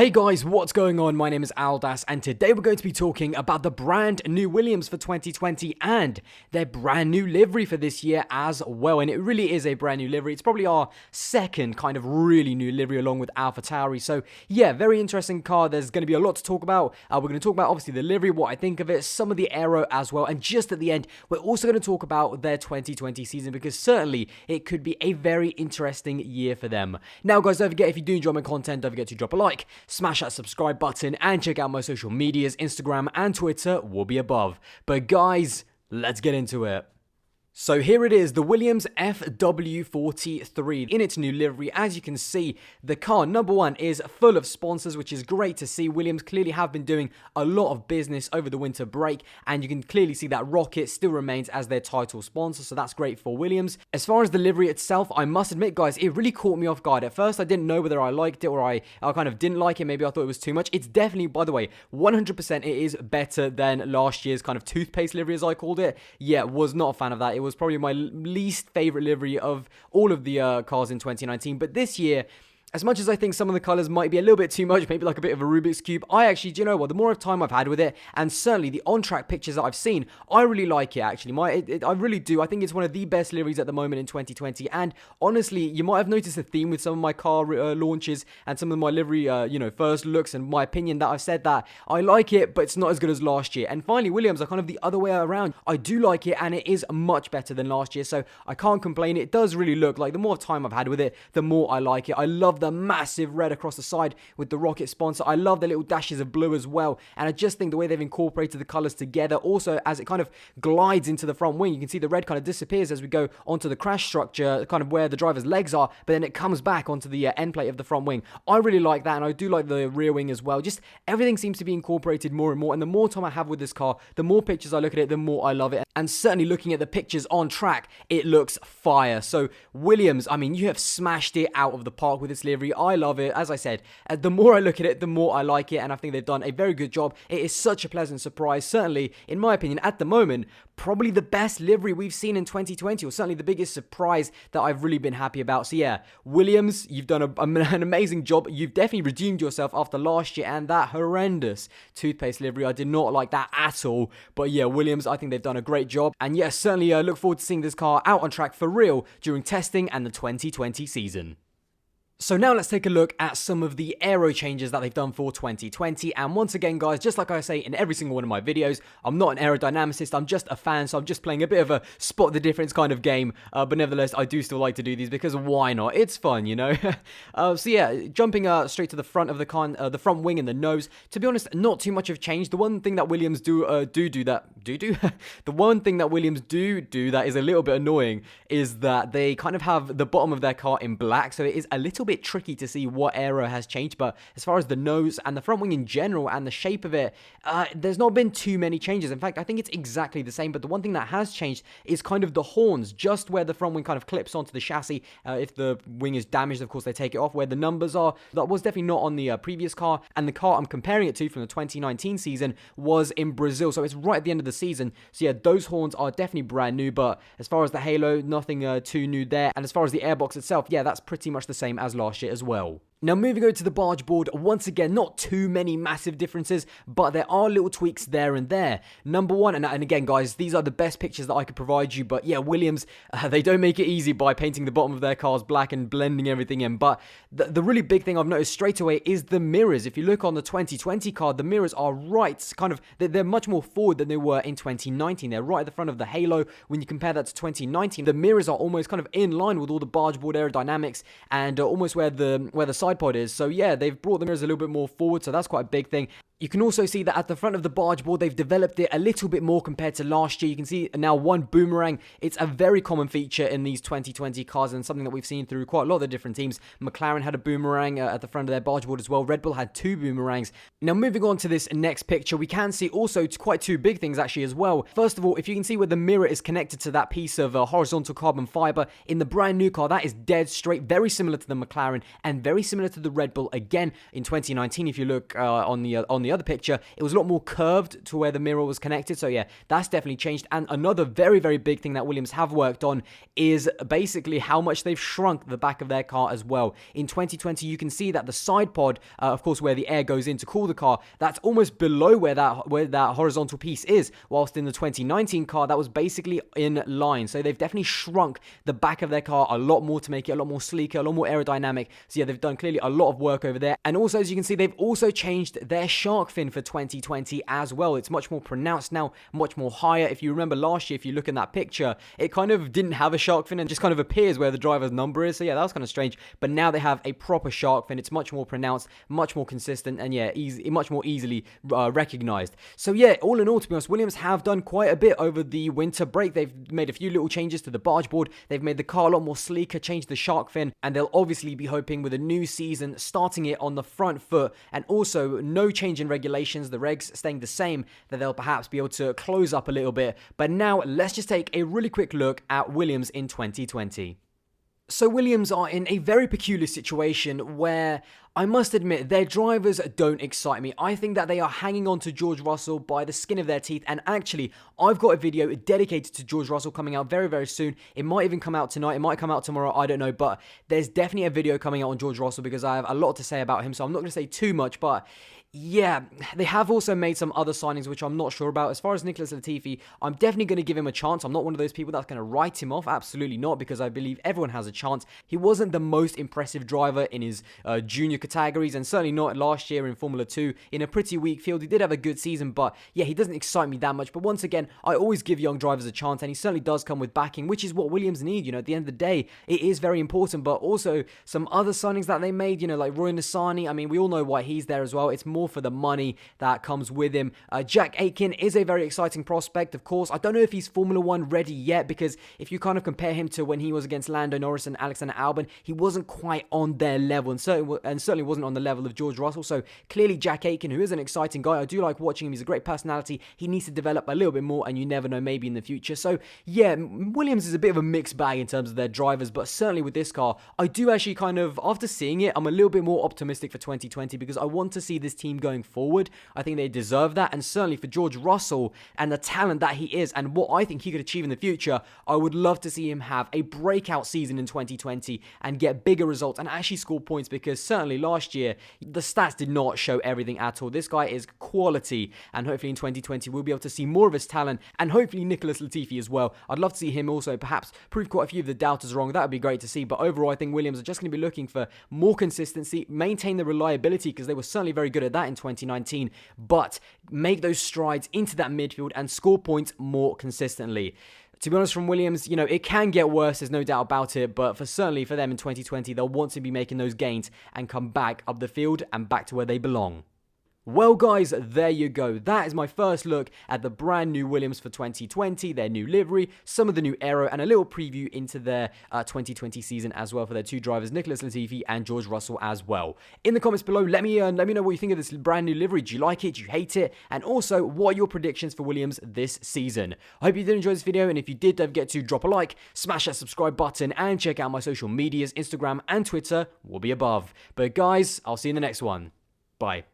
Hey guys, what's going on? My name is Aldas, and today we're going to be talking about the brand new Williams for 2020 and their brand new livery for this year as well. And it really is a brand new livery. It's probably our second kind of really new livery along with AlphaTauri. So yeah, very interesting car. There's going to be a lot to talk about. We're going to talk about obviously the livery, what I think of it, some of the aero as well. And just at the end, we're also going to talk about their 2020 season because certainly it could be a very interesting year for them. Now guys, don't forget, if you do enjoy my content, don't forget to drop a like, smash that subscribe button, and check out my social medias. Instagram and Twitter will be above. But guys, let's get into it. So here it is, the Williams FW43 in its new livery. As you can see, the car, number one, is full of sponsors, which is great to see. Williams clearly have been doing a lot of business over the winter break, and you can clearly see that Rocket still remains as their title sponsor, so that's great for Williams. As far as the livery itself, I must admit, guys, it really caught me off guard. At first, I didn't know whether I liked it or I kind of didn't like it. Maybe I thought it was too much. It's definitely, by the way, 100% it is better than last year's kind of toothpaste livery, as I called it. Yeah, was not a fan of that. It was probably my least favorite livery of all of the cars in 2019. But this year, as much as I think some of the colours might be a little bit too much, maybe like a bit of a Rubik's Cube, I actually, do you know what, the more time I've had with it, and certainly the on-track pictures that I've seen, I really like it actually. I really do. I think it's one of the best liveries at the moment in 2020, and honestly, you might have noticed a theme with some of my car launches and some of my livery, first looks, and my opinion that I've said that I like it, but it's not as good as last year. And finally, Williams are kind of the other way around. I do like it, and it is much better than last year, so I can't complain. It does really look like, the more time I've had with it, the more I like it. I love the massive red across the side with the Rocket sponsor. I love the little dashes of blue as well, and I just think the way they've incorporated the colours together, also as it kind of glides into the front wing, you can see the red kind of disappears as we go onto the crash structure, kind of where the driver's legs are, but then it comes back onto the end plate of the front wing. I really like that, and I do like the rear wing as well. Just everything seems to be incorporated more and more, and the more time I have with this car, the more pictures I look at it, the more I love it. And certainly looking at the pictures on track, it looks fire. So Williams, I mean, you have smashed it out of the park with this livery. I love it. As I said, the more I look at it, the more I like it, and I think they've done a very good job. It is such a pleasant surprise. Certainly, in my opinion, at the moment, probably the best livery we've seen in 2020, or certainly the biggest surprise that I've really been happy about. So yeah, Williams, you've done an amazing job. You've definitely redeemed yourself after last year and that horrendous toothpaste livery. I did not like that at all. But yeah, Williams, I think they've done a great job. And yes, certainly look forward to seeing this car out on track for real during testing and the 2020 season. So now let's take a look at some of the aero changes that they've done for 2020. And once again, guys, just like I say in every single one of my videos, I'm not an aerodynamicist, I'm just a fan, so I'm just playing a bit of a spot the difference kind of game. But nevertheless, I do still like to do these because why not? It's fun, you know? So yeah, jumping straight to the front of the car, the front wing and the nose. To be honest, not too much have changed. The one thing that Williams the one thing that Williams do that is a little bit annoying is that they kind of have the bottom of their car in black, so it is a little bit tricky to see what aero has changed. But as far as the nose and the front wing in general and the shape of it, there's not been too many changes. In fact, I think it's exactly the same, but the one thing that has changed is kind of the horns, just where the front wing kind of clips onto the chassis. If the wing is damaged, of course they take it off, where the numbers are. That was definitely not on the previous car, and the car I'm comparing it to from the 2019 season was in Brazil, so it's right at the end of the season. So yeah, those horns are definitely brand new, but as far as the halo, nothing too new there. And as far as the airbox itself, yeah, that's pretty much the same as last year as well. Now moving over to the barge board, once again, not too many massive differences, but there are little tweaks there and there. Number one, and again guys, these are the best pictures that I could provide you, but yeah, Williams, they don't make it easy by painting the bottom of their cars black and blending everything in, but the really big thing I've noticed straight away is the mirrors. If you look on the 2020 car, the mirrors are right, kind of, they're much more forward than they were in 2019. They're right at the front of the halo. When you compare that to 2019, the mirrors are almost kind of in line with all the barge board aerodynamics and almost where the side pod is. So yeah, they've brought the mirrors a little bit more forward, so that's quite a big thing. You can also see that at the front of the barge board, they've developed it a little bit more compared to last year. You can see now one boomerang. It's a very common feature in these 2020 cars and something that we've seen through quite a lot of the different teams. McLaren had a boomerang at the front of their barge board as well. Red Bull had two boomerangs. Now moving on to this next picture, we can see also quite two big things actually as well. First of all, if you can see where the mirror is connected to that piece of horizontal carbon fiber in the brand new car, that is dead straight, very similar to the McLaren and very similar to the Red Bull again in 2019. If you look on the the other picture, it was a lot more curved to where the mirror was connected. So yeah, that's definitely changed. And another very, very big thing that Williams have worked on is basically how much they've shrunk the back of their car as well. In 2020, you can see that the side pod, of course, where the air goes in to cool the car, that's almost below where that horizontal piece is, whilst in the 2019 car, that was basically in line. So they've definitely shrunk the back of their car a lot more to make it a lot more sleeker, a lot more aerodynamic. So yeah, they've done clearly a lot of work over there. And also, as you can see, they've also changed their shark fin for 2020 as well. It's much more pronounced now, much more higher. If you remember last year, if you look in that picture, it kind of didn't have a shark fin and just kind of appears where the driver's number is. So yeah, that was kind of strange. But now they have a proper shark fin. It's much more pronounced, much more consistent, and yeah, much more easily recognized. So yeah, all in all, to be honest, Williams have done quite a bit over the winter break. They've made a few little changes to the barge board. They've made the car a lot more sleeker, changed the shark fin, and they'll obviously be hoping with a new season, starting it on the front foot, and also no change in regulations, the regs staying the same, that they'll perhaps be able to close up a little bit. But now, let's just take a really quick look at Williams in 2020. So Williams are in a very peculiar situation where I must admit their drivers don't excite me. I think that they are hanging on to George Russell by the skin of their teeth, and actually I've got a video dedicated to George Russell coming out very, very soon. It might even come out tonight, it might come out tomorrow, I don't know, but there's definitely a video coming out on George Russell because I have a lot to say about him, so I'm not going to say too much, but yeah, they have also made some other signings which I'm not sure about. As far as Nicholas Latifi, I'm definitely going to give him a chance. I'm not one of those people that's going to write him off. Absolutely not, because I believe everyone has a chance. He wasn't the most impressive driver in his junior categories, and certainly not last year in Formula 2 in a pretty weak field. He did have a good season, but yeah, he doesn't excite me that much. But once again, I always give young drivers a chance, and he certainly does come with backing, which is what Williams need. You know, at the end of the day, it is very important. But also some other signings that they made, you know, like Roy Nissany. I mean, we all know why he's there as well. It's more for the money that comes with him. Jack Aitken is a very exciting prospect, of course. I don't know if he's Formula 1 ready yet, because if you kind of compare him to when he was against Lando Norris and Alexander Albon, he wasn't quite on their level, and certainly wasn't on the level of George Russell. So clearly Jack Aitken, who is an exciting guy, I do like watching him. He's a great personality. He needs to develop a little bit more, and you never know, maybe in the future. So yeah, Williams is a bit of a mixed bag in terms of their drivers, but certainly with this car, I do actually kind of, after seeing it, I'm a little bit more optimistic for 2020 because I want to see this team going forward. I think they deserve that, and certainly for George Russell and the talent that he is and what I think he could achieve in the future, I would love to see him have a breakout season in 2020 and get bigger results and actually score points, because certainly last year the stats did not show everything at all. This guy is quality, and hopefully in 2020 we'll be able to see more of his talent, and hopefully Nicholas Latifi as well. I'd love to see him also perhaps prove quite a few of the doubters wrong. That would be great to see. But overall, I think Williams are just going to be looking for more consistency, maintain the reliability, because they were certainly very good at that in 2019, but make those strides into that midfield and score points more consistently. To be honest, from Williams, you know, it can get worse, there's no doubt about it, but certainly for them in 2020, they'll want to be making those gains and come back up the field and back to where they belong. Well guys, there you go. That is my first look at the brand new Williams for 2020, their new livery, some of the new aero, and a little preview into their 2020 season as well for their two drivers, Nicholas Latifi and George Russell as well. In the comments below, let me know what you think of this brand new livery. Do you like it? Do you hate it? And also, what are your predictions for Williams this season? I hope you did enjoy this video, and if you did, don't forget to drop a like, smash that subscribe button, and check out my social medias. Instagram and Twitter will be above. But guys, I'll see you in the next one. Bye.